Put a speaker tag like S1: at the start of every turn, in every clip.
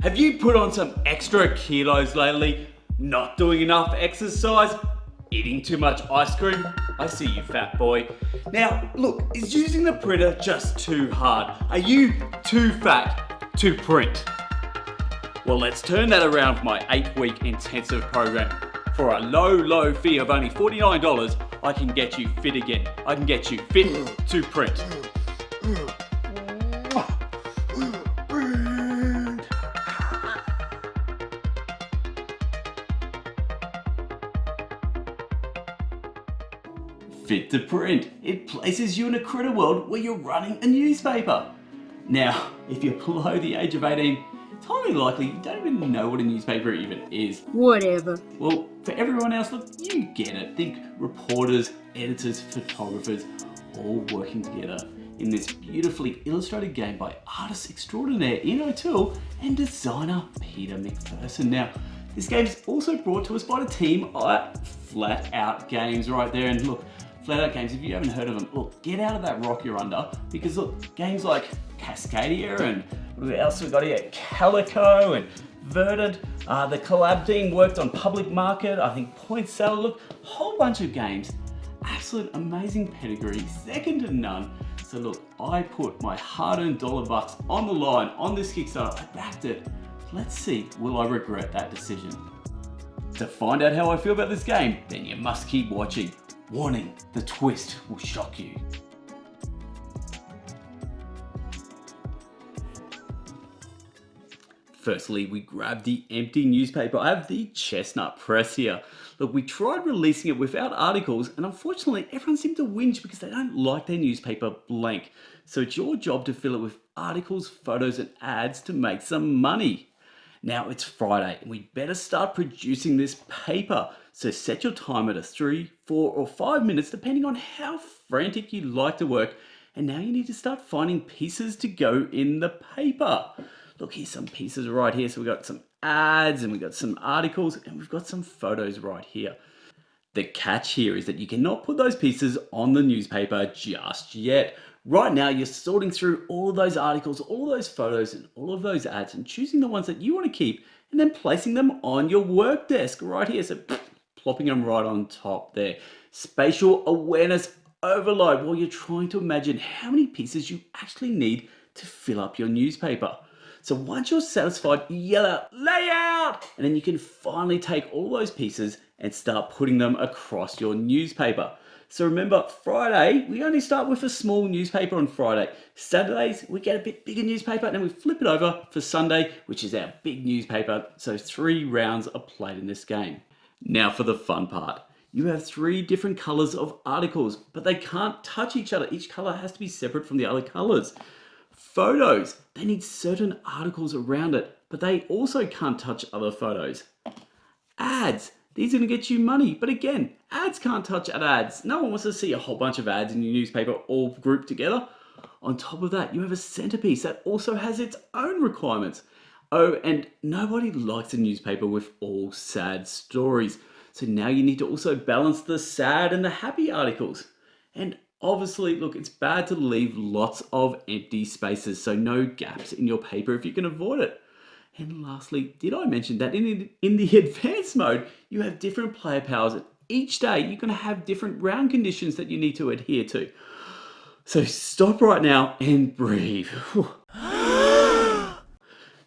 S1: Have you put on some extra kilos lately? Not doing enough exercise? Eating too much ice cream? I see you, fat boy. Now, look, is using the printer just too hard? Are you too fat to print? Well, let's turn that around for my 8-week intensive program. For a low fee of only $49, I can get you fit again. I can get you fit to print. Fit to print. It places you in a critter world where you're running a newspaper. Now, if you're below the age of 18, it's highly likely you don't even know what a newspaper even is.
S2: Whatever.
S1: Well, for everyone else, look, you get it. Think reporters, editors, photographers, all working together in this beautifully illustrated game by artist extraordinaire Ian O'Toole and designer Peter McPherson. Now, this game is also brought to us by the team at Flatout Games right there. And look, Flatout Games, if you haven't heard of them, look, get out of that rock you're under, because look, games like Cascadia and what else we got here? Calico and Verdant. The collab team worked on Public Market, I think Point Salad, look, a whole bunch of games. Absolute amazing pedigree, second to none. So look, I put my hard-earned $bucks on the line on this Kickstarter. I backed it. Let's see, will I regret that decision? To find out how I feel about this game, then you must keep watching. Warning, the twist will shock you. Firstly, we grab the empty newspaper. I have the Chestnut Press here. Look, we tried releasing it without articles, and unfortunately, everyone seemed to whinge because they don't like their newspaper blank. So it's your job to fill it with articles, photos, and ads to make some money. Now it's Friday, and we better start producing this paper. So set your timer to 3, 4, or 5 minutes, depending on how frantic you like to work. And now you need to start finding pieces to go in the paper. Look, here's some pieces right here. So we've got some ads and we've got some articles and we've got some photos right here. The catch here is that you cannot put those pieces on the newspaper just yet. Right now, you're sorting through all of those articles, all of those photos, and all of those ads and choosing the ones that you want to keep and then placing them on your work desk right here. So plopping them right on top there. Spatial awareness overload while you're trying to imagine how many pieces you actually need to fill up your newspaper. So once you're satisfied, you yell out, layout! And then you can finally take all those pieces and start putting them across your newspaper. So remember, Friday, we only start with a small newspaper on Friday. Saturdays, we get a bit bigger newspaper and then we flip it over for Sunday, which is our big newspaper. So 3 rounds are played in this game. Now for the fun part. You have 3 different colors of articles, but they can't touch each other. Each color has to be separate from the other colors. Photos, they need certain articles around it, but they also can't touch other photos. Ads, these are going to get you money, but again, ads can't touch ads. No one wants to see a whole bunch of ads in your newspaper all grouped together. On top of that, you have a centerpiece that also has its own requirements. Oh, and nobody likes a newspaper with all sad stories. So now you need to also balance the sad and the happy articles. And obviously, look, it's bad to leave lots of empty spaces, so no gaps in your paper if you can avoid it. And lastly, did I mention that in the advanced mode, you have different player powers, and each day you're going to have different round conditions that you need to adhere to. So stop right now and breathe.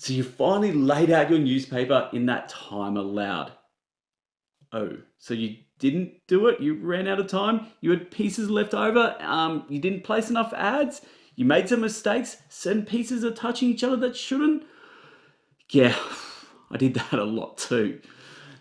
S1: So you finally laid out your newspaper in that time allowed. Oh, so you didn't do it? You ran out of time? You had pieces left over? You didn't place enough ads? You made some mistakes? Certain pieces are touching each other that shouldn't? Yeah, I did that a lot too.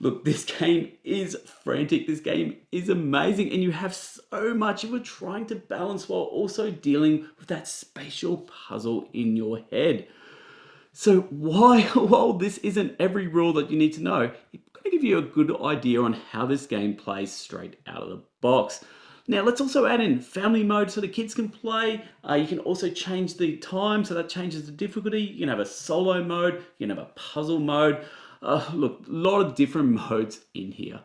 S1: Look, this game is frantic. This game is amazing. And you have so much you are trying to balance while also dealing with that spatial puzzle in your head. So while this isn't every rule that you need to know, it's going to give you a good idea on how this game plays straight out of the box. Now let's also add in family mode so the kids can play. You can also change the time, so that changes the difficulty. You can have a solo mode, you can have a puzzle mode. Look, a lot of different modes in here.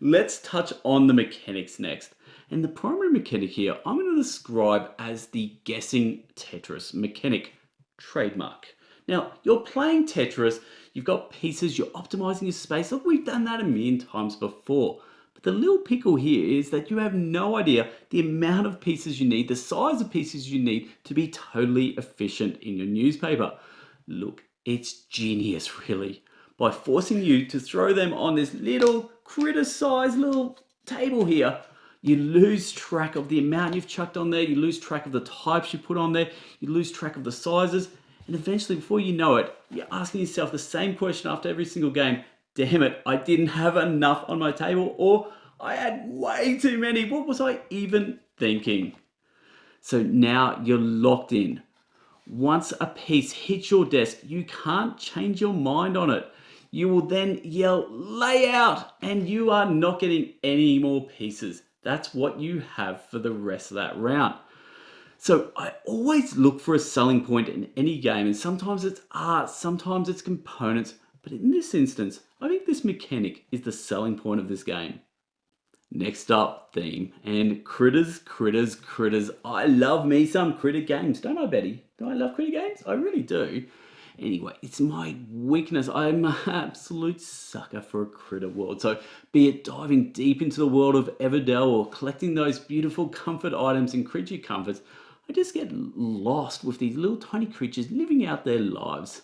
S1: Let's touch on the mechanics next. And the primary mechanic here, I'm going to describe as the guessing Tetris mechanic, trademark. Now, you're playing Tetris, you've got pieces, you're optimizing your space. Look, we've done that a million times before. But the little pickle here is that you have no idea the amount of pieces you need, the size of pieces you need to be totally efficient in your newspaper. Look, it's genius, really. By forcing you to throw them on this little critter-sized little table here, you lose track of the amount you've chucked on there, you lose track of the types you put on there, you lose track of the sizes, and eventually, before you know it, you're asking yourself the same question after every single game. Damn it, I didn't have enough on my table, or I had way too many. What was I even thinking? So now you're locked in. Once a piece hits your desk, you can't change your mind on it. You will then yell, lay out, and you are not getting any more pieces. That's what you have for the rest of that round. So I always look for a selling point in any game, and sometimes it's art, sometimes it's components, but in this instance, I think this mechanic is the selling point of this game. Next up, theme, and critters, critters, critters. I love me some critter games, don't I, Betty? Do I love critter games? I really do. Anyway, it's my weakness. I'm an absolute sucker for a critter world. So be it diving deep into the world of Everdell or collecting those beautiful comfort items and creature comforts, I just get lost with these little tiny creatures living out their lives.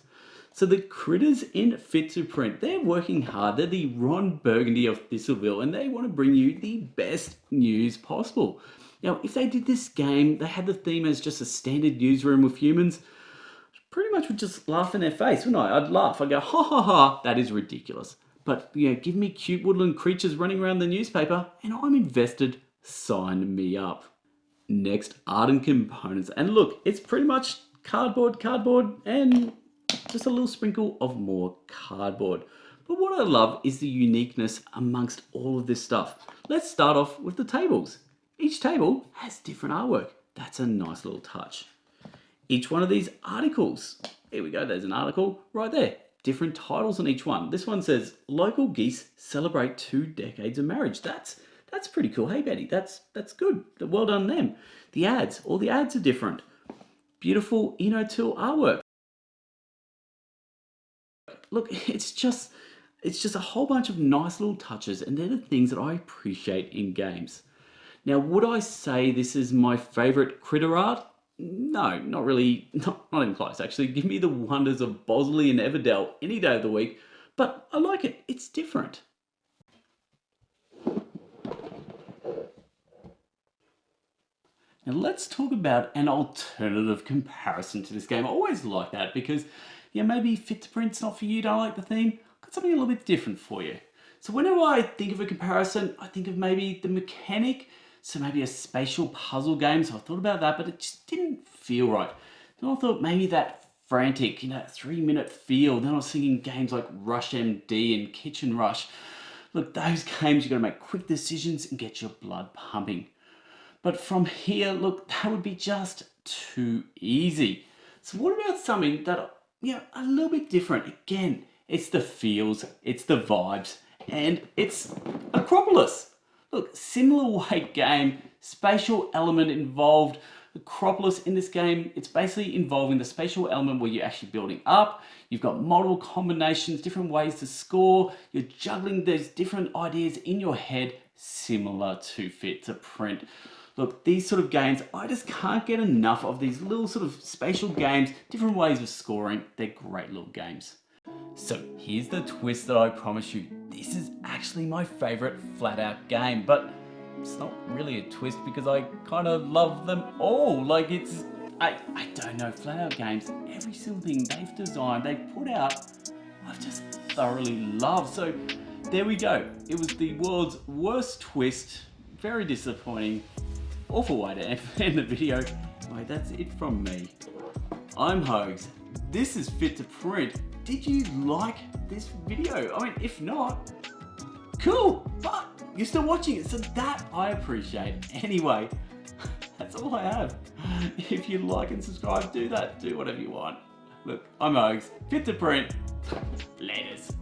S1: So the critters in Fit to Print, they're working hard. They're the Ron Burgundy of Thistleville, and they want to bring you the best news possible. Now, if they did this game, they had the theme as just a standard newsroom with humans, pretty much would just laugh in their face, wouldn't I? I'd laugh. I'd go, ha ha ha, that is ridiculous. But, give me cute woodland creatures running around the newspaper, and I'm invested. Sign me up. Next, art and components. And look, it's pretty much cardboard, and just a little sprinkle of more cardboard. But what I love is the uniqueness amongst all of this stuff. Let's start off with the tables. Each table has different artwork. That's a nice little touch. Each one of these articles, here we go, there's an article right there. Different titles on each one. This one says, local geese celebrate 2 decades of marriage. That's pretty cool. Hey, Betty, that's good. Well done them. The ads, all the ads are different. Beautiful Tool artwork. Look, it's just a whole bunch of nice little touches, and they're the things that I appreciate in games. Now, would I say this is my favorite critter art? No, not really, not even close actually. Give me the wonders of Bosley and Everdell any day of the week, but I like it, it's different. Now let's talk about an alternative comparison to this game. I always like that because, maybe Fit to Print's not for you, don't like the theme, I've got something a little bit different for you. So whenever I think of a comparison, I think of maybe the mechanic, so maybe a spatial puzzle game, so I thought about that, but it just didn't feel right. Then I thought maybe that frantic, 3-minute feel. Then I was thinking games like Rush MD and Kitchen Rush. Look, those games, you've got to make quick decisions and get your blood pumping. But from here, look, that would be just too easy. So what about something that, a little bit different? Again, it's the feels, it's the vibes, and it's Acropolis. Look, similar weight game, spatial element involved. Acropolis in this game, it's basically involving the spatial element where you're actually building up. You've got multiple combinations, different ways to score. You're juggling those different ideas in your head, similar to Fit to Print. Look, these sort of games, I just can't get enough of these little sort of spatial games, different ways of scoring. They're great little games. So here's the twist that I promise you. This is actually my favorite Flatout game, but it's not really a twist because I kind of love them all. Like I don't know, Flatout Games, every single thing they've designed, they've put out, I've just thoroughly loved. So there we go. It was the world's worst twist. Very disappointing. Awful way to end the video. Anyway, that's it from me. I'm Hogs. This is Fit to Print. Did you like this video? I mean, if not, cool, but you're still watching it, so that I appreciate. Anyway, that's all I have. If you like and subscribe, do that. Do whatever you want. Look, I'm Hogs. Fit to Print. Laters.